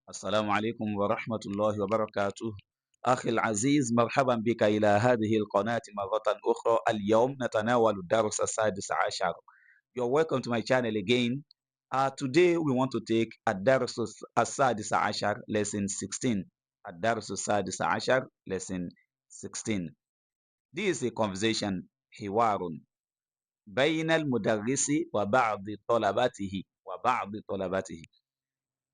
السلام عليكم ورحمة الله وبركاته. أخي العزيز، مرحبا بك إلى هذه القناة مرة أخرى. اليوم نتناول الدرس السادس عشر. You're welcome to my channel again. Today we want to take الدرس السادس عشر lesson 16. الدرس السادس عشر lesson 16. This is a conversation حوار بين المدرس وبعض طلبته.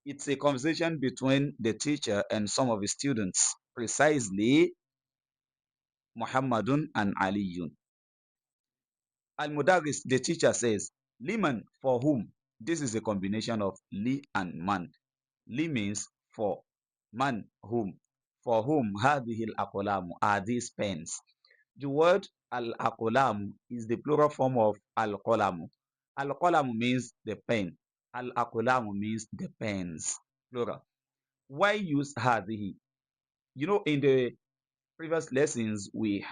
It's a conversation between the teacher and some of his students, precisely Muhammadun and Aliyun. Al-Mudarris, the teacher says, Liman, for whom? This is a combination of li and man. Li means for, man, whom. For whom hadhihi al-aqlamu are these pens. The word al-aqlamu is the plural form of al-qalamu. Al-qalamu means the pen. Al-aqlamu means the pens, plural. Why use hadhihi? In the previous lessons we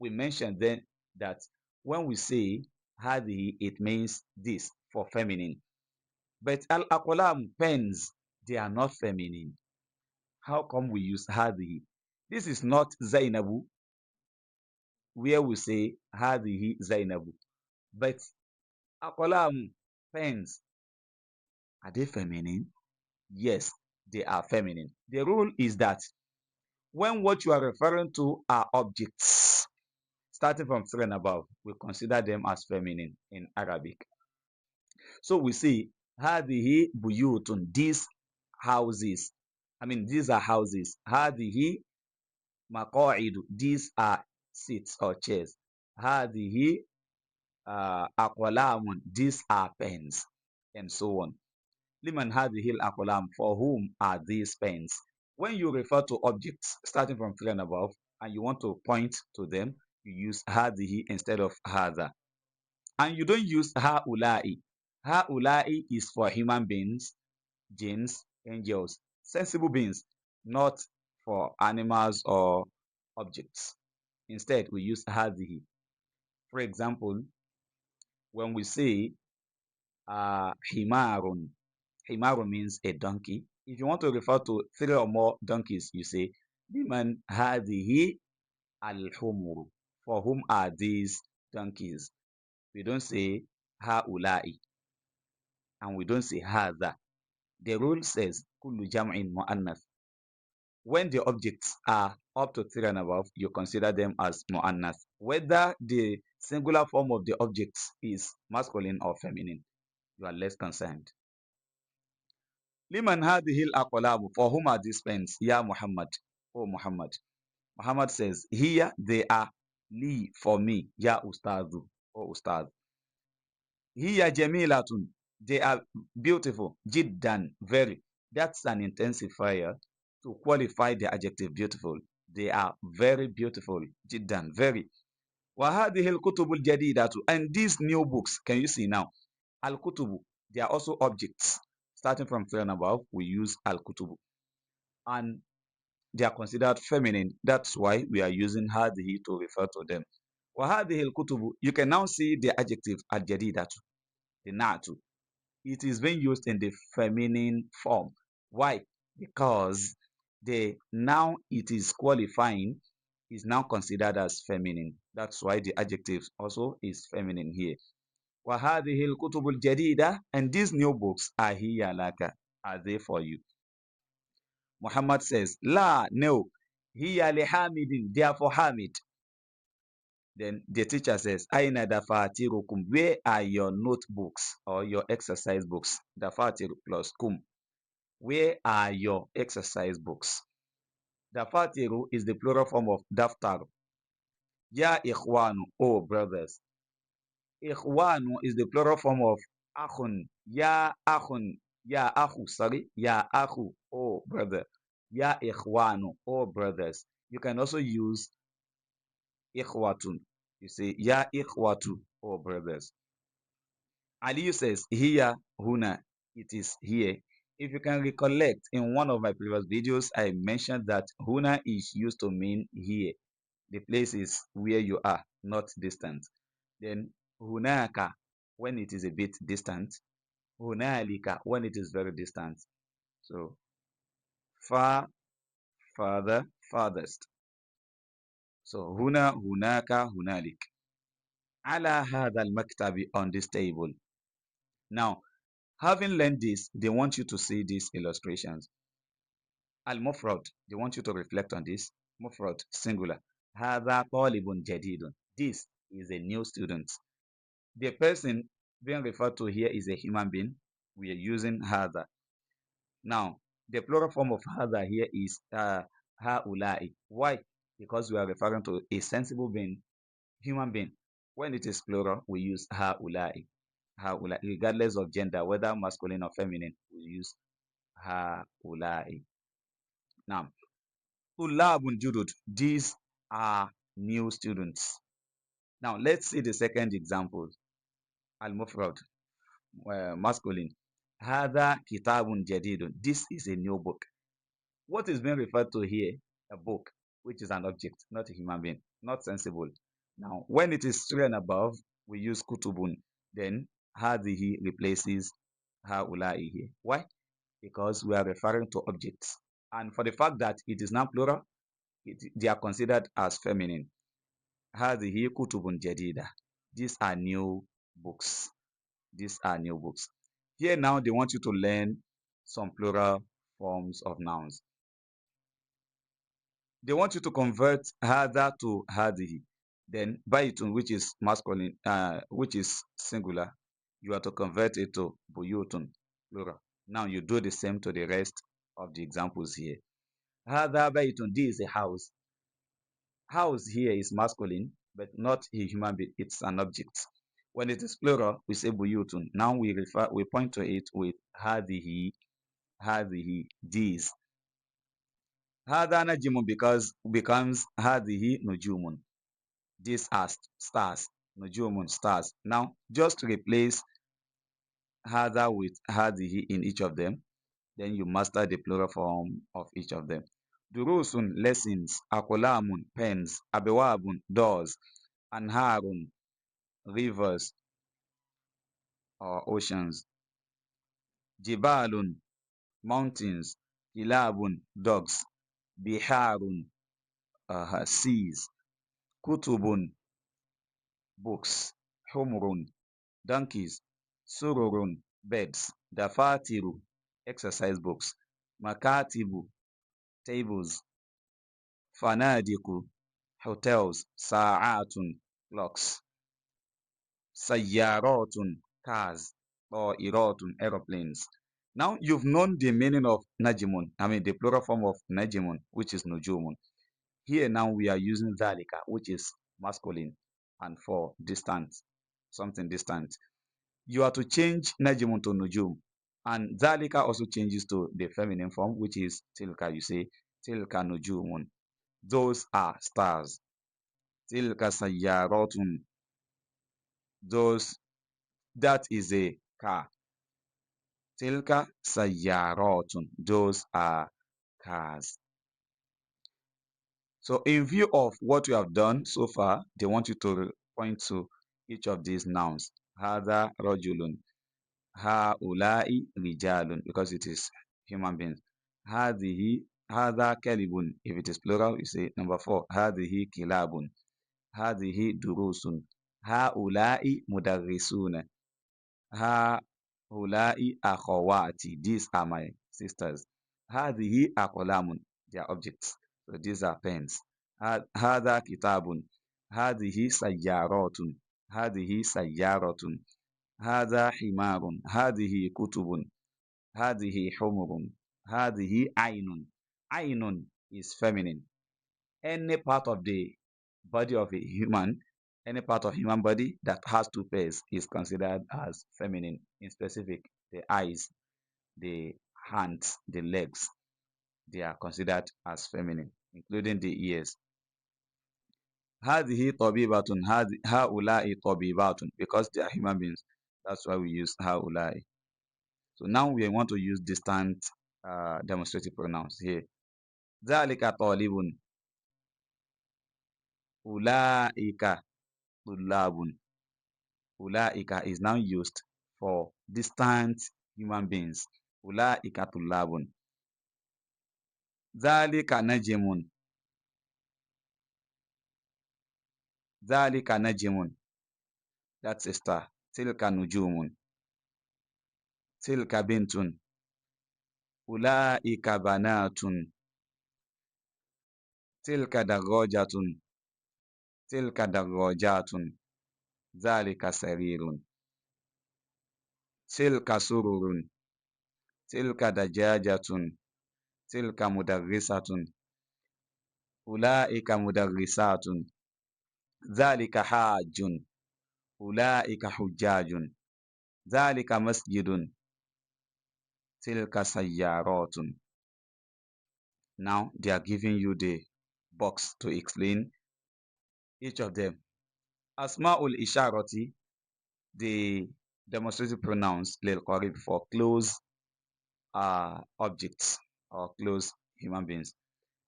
mentioned then that when we say hadhihi, it means this for feminine. But al-aqlam, pens, they are not feminine. How come we use hadhihi? This is not Zainabu, where we say hadhihi Zainabu. But aqlam, pens, are they feminine? Yes, they are feminine. The rule is that when what you are referring to are objects, starting from three and above, we consider them as feminine in Arabic. So we see, هذه buyutun, these houses. These are houses. هذه مقاعد, these are seats or chairs. هذه أقلام, these are pens, and so on. لمن هذه الأقلام, for whom are these pens? When you refer to objects starting from three and above, and you want to point to them, you use هذه instead of هذا. And you don't use هؤلاء. هؤلاء is for human beings, jinns, angels, sensible beings, not for animals or objects. Instead, we use هذه. For example, when we say حمار, حمار means a donkey. If you want to refer to three or more donkeys, you say لمن هذه الحمر, for whom are these donkeys? We don't say هؤلاء, and we don't say هذا. The rule says كل جمع مؤنث. When the objects are up to three and above, you consider them as mu'annath, whether the singular form of the objects is masculine or feminine. You are less concerned. Liman hadhihi al-aqlamu, for whom are these pens? Ya Muhammad, oh Muhammad. Muhammad says, here they are, li, for me, ya ustadu, oh ustad. Hiya jamilatun, they are beautiful, jiddan, very. That's an intensifier to qualify the adjective beautiful. They are very beautiful, jiddan, very. وهذه الكتب الجديدة, and these new books, can you see now? Al-kutubu, they are also objects. Starting from three and above, we use al-kutubu. And they are considered feminine. That's why we are using هذه to refer to them. وهذه الكتب, you can now see the adjective al-jadidatu, the na'tu. It is being used in the feminine form. Why? Because the noun it is qualifying is now considered as feminine. That's why the adjective also is feminine here. وَهَذِهِ الْكُتُبُ الْجَدِيدَةِ, and these new books are hiya laka, are they for you? Muhammad says, La, no, hiya li Hamidin, they are for Hamid. Then the teacher says, Aina dafatirukum, where are your notebooks or your exercise books? Dafatir plus kum. Where are your exercise books? Dafatiru is the plural form of daftar. Ya ikhwanu, oh brothers. Ikhwanu is the plural form of akhun. Ya akhun, ya akhu, sorry. Ya akhu, oh brother. Ya ikhwanu, oh brothers. You can also use ikhwatun. You say, Ya ikhwatu, oh brothers. Ali says, Here, huna, it is here. If you can recollect, in one of my previous videos, I mentioned that huna is used to mean here. The place is where you are, not distant. Then hunaka, when it is a bit distant. Hunalika, when it is very distant. So far, further, farthest. So هنا هناك هنالك. على هذا المكتب on this table. Now, having learned this, they want you to see these illustrations. Al-mufrad, they want you to reflect on this. Mufrad, singular. هذا طالب جديد. This is a new student. The person being referred to here is a human being. We are using هذا. Now, the plural form of هذا here is هؤلاء. Why? Because we are referring to a sensible being, human being. When it is plural, we use هؤلاء. هؤلاء, regardless of gender, whether masculine or feminine, we use هؤلاء. Now, طلاب جدد. These are new students. Now, let's see the second example. Al-mufrad, masculine. هذا كتاب جديد. This is a new book. What is being referred to here? A book, which is an object, not a human being, not sensible. Now, when it is three and above, we use kutubun. Then هذه replaces هؤلاء here. Why? Because we are referring to objects. And for the fact that it is now plural, they are considered as feminine. هذه كتب جديدة. These are new books. These are new books. Here now they want you to learn some plural forms of nouns. They want you to convert هذا to هذه. Then baytun, which is masculine, which is singular, you are to convert it to buyutun, plural. Now you do the same to the rest of the examples here. هذا baytun, this is a house. House here is masculine, but not a human being, it's an object. When it is plural, we say buyutun. Now we point to it with هذه, هذه, these. هذا نجم becomes هذه نجوم. These are stars. نجوم, stars. Now just replace هذا with هذه in each of them. Then you master the plural form of each of them. دروس, lessons. أقلام, pens. أبواب, doors. أنهار, rivers or oceans. جبال, mountains. كلاب, dogs. بحار, seas. كتب, books. حمر, donkeys. سرر, beds. دفاتر, exercise books. مكاتب, tables. فنادق, hotels. ساعات, clocks. سيارات, cars. طائرات, aeroplanes. Now you've known the meaning of najimun, the plural form of najimun, which is nujumun. Here now we are using dhalika, which is masculine, and for distant, something distant. You are to change najimun to nujum, and dhalika also changes to the feminine form, which is tilka. You say tilka nujumun. Those are stars. Tilka sayyaratun. That is a car. Tilka sayyaratun. Those are cars. So in view of what you have done so far, they want you to point to each of these nouns. Hada rajulun. Ha'ulai rijalun, because it is human beings. Hadihi, hada kalibun. If it is plural, you say number 4. Hadihi kilabun. Hadihi durusun. Ha'ulai mudarrisuna. Ha'ulai akhawati. These are my sisters. Hadihi aqlamun. They are objects. So these are pens. هذا كتاب. هذه سيارات. هذه سيارة. هذا حمار. هذه كتب. هذه حمر. هذه عين. عين is feminine. Any part of the body of a human, any part of human body that has two pairs is considered as feminine. In specific, the eyes, the hands, the legs, they are considered as feminine, including the ears. هذه طبيبة. هؤلاء طبيبات, because they are human beings. That's why we use هؤلاء. So now we want to use distant demonstrative pronouns here. ذلك طالب. أولئك طلاب. أولئك is now used for distant human beings. أولئك طلاب. Zalika najimun. Zalika najimun. That's a star. Tilka nujumun. Tilka bintun. Ulaika banatun. Tilka darajatun. Tilka darajatun. Zalika sarirun. Tilka sururun. Tilka dajajatun. Tilka mudarrisatun. Ulaika mudarrisatun. Zalika hajjun. Ulaika hujjajun. Zalika masjidun. Tilka sayyaratun. Now they are giving you the box to explain each of them. Asma'ul isharati, the demonstrative pronouns lil qarib for close objects or close human beings.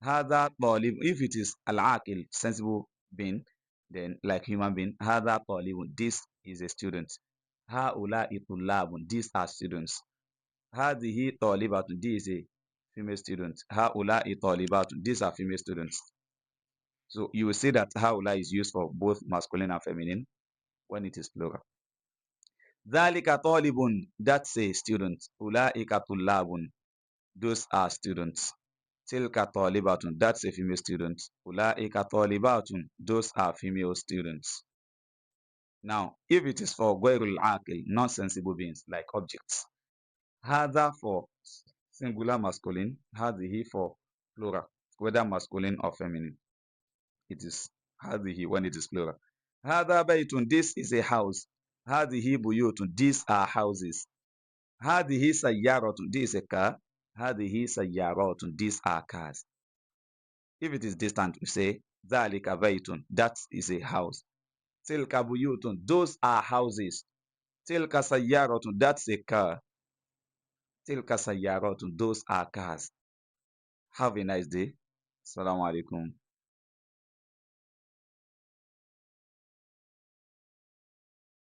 Hada talib, if it is al-aqil, sensible being, then like human being, hada talibun, this is a student. Ha'ula'i tullabun, these are students. Hadihi talibatun, this is a female student. Ha'ula'i talibatun, these are female students. So you will see that ha'ula is used for both masculine and feminine when it is plural. Dhalika talibun, that's a student. Ula'ika tullabun, those are students. Tilka talibatun, that's a female student. Ula'ika talibatun, those are female students. Now, if it is for ghairul aqil, non-sensible beings like objects, hadha for singular masculine, hadhihi for plural, whether masculine or feminine. It is hadhihi when it is plural. Hadha baytun, this is a house. Hadhihi buyutun, these are houses. Hadhihi sayyaratun, this is a car. Hadhihi sayyaratun, these are cars. If it is distant, we say dhalika baytun, that is a house. Tilka buyutun, those are houses. Tilka sayyaratun, that's a car. Tilka sayyaratun, those are cars. Have a nice day. Assalamu alaikum.